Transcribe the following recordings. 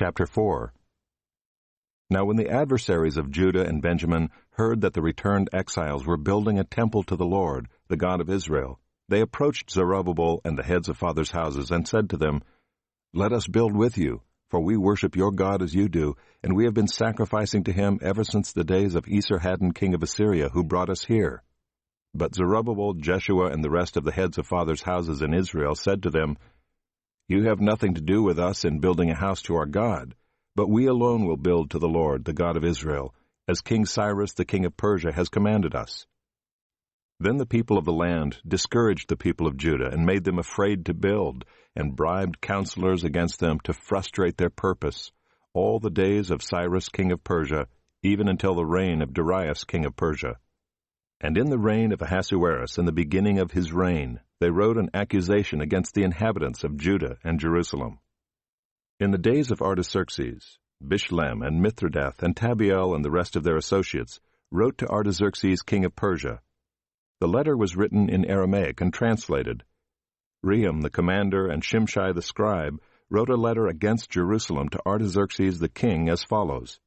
Chapter 4. Now when the adversaries of Judah and Benjamin heard that the returned exiles were building a temple to the Lord, the God of Israel, they approached Zerubbabel and the heads of fathers' houses, and said to them, Let us build with you, for we worship your God as you do, and we have been sacrificing to him ever since the days of Esarhaddon king of Assyria, who brought us here. But Zerubbabel, Jeshua, and the rest of the heads of fathers' houses in Israel said to them, You have nothing to do with us in building a house to our God, but we alone will build to the Lord, the God of Israel, as King Cyrus the king of Persia has commanded us. Then the people of the land discouraged the people of Judah and made them afraid to build, and bribed counselors against them to frustrate their purpose, all the days of Cyrus king of Persia, even until the reign of Darius king of Persia. And in the reign of Ahasuerus, in the beginning of his reign, they wrote an accusation against the inhabitants of Judah and Jerusalem. In the days of Artaxerxes, Bishlem and Mithridath and Tabiel and the rest of their associates wrote to Artaxerxes king of Persia. The letter was written in Aramaic and translated. Rehum the commander and Shimshai the scribe wrote a letter against Jerusalem to Artaxerxes the king as follows.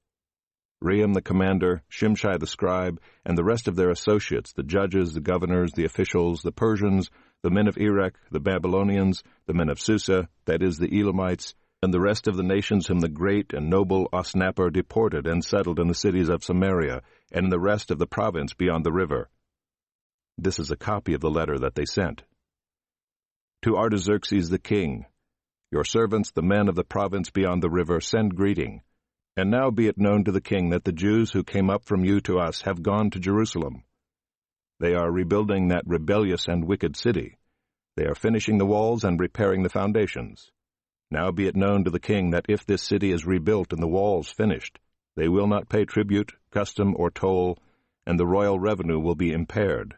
Rehum the commander, Shimshai the scribe, and the rest of their associates, the judges, the governors, the officials, the Persians, the men of Erech, the Babylonians, the men of Susa, that is, the Elamites, and the rest of the nations whom the great and noble Osnappar deported and settled in the cities of Samaria, and in the rest of the province beyond the river. This is a copy of the letter that they sent. To Artaxerxes the king, Your servants, the men of the province beyond the river, send greeting. And now be it known to the king that the Jews who came up from you to us have gone to Jerusalem. They are rebuilding that rebellious and wicked city. They are finishing the walls and repairing the foundations. Now be it known to the king that if this city is rebuilt and the walls finished, they will not pay tribute, custom, or toll, and the royal revenue will be impaired.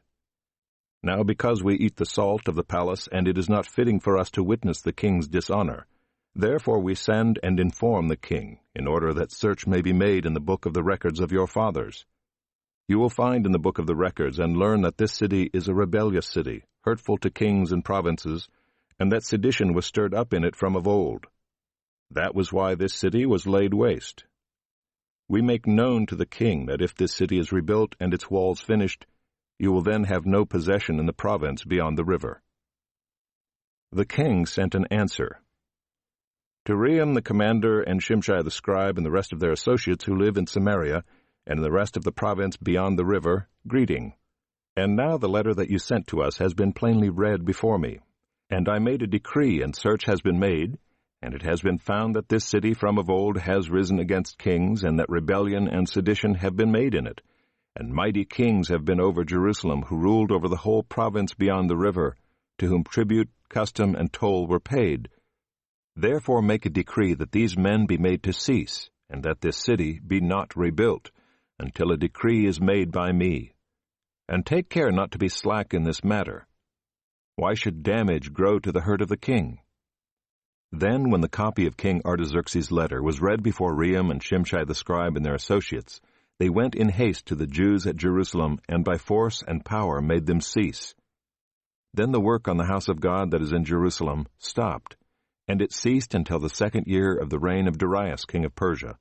Now because we eat the salt of the palace, and it is not fitting for us to witness the king's dishonor, therefore we send and inform the king, in order that search may be made in the book of the records of your fathers. You will find in the book of the records and learn that this city is a rebellious city, hurtful to kings and provinces, and that sedition was stirred up in it from of old. That was why this city was laid waste. We make known to the king that if this city is rebuilt and its walls finished, you will then have no possession in the province beyond the river. The king sent an answer. To Rehum the commander and Shimshai the scribe and the rest of their associates who live in Samaria and in the rest of the province beyond the river, greeting. And now the letter that you sent to us has been plainly read before me. And I made a decree, and search has been made, and it has been found that this city from of old has risen against kings, and that rebellion and sedition have been made in it. And mighty kings have been over Jerusalem, who ruled over the whole province beyond the river, to whom tribute, custom, and toll were paid. Therefore make a decree that these men be made to cease, and that this city be not rebuilt, until a decree is made by me. And take care not to be slack in this matter. Why should damage grow to the hurt of the king? Then when the copy of King Artaxerxes' letter was read before Rehum and Shimshai the scribe and their associates, they went in haste to the Jews at Jerusalem, and by force and power made them cease. Then the work on the house of God that is in Jerusalem stopped, and it ceased until the 2nd year of the reign of Darius king of Persia.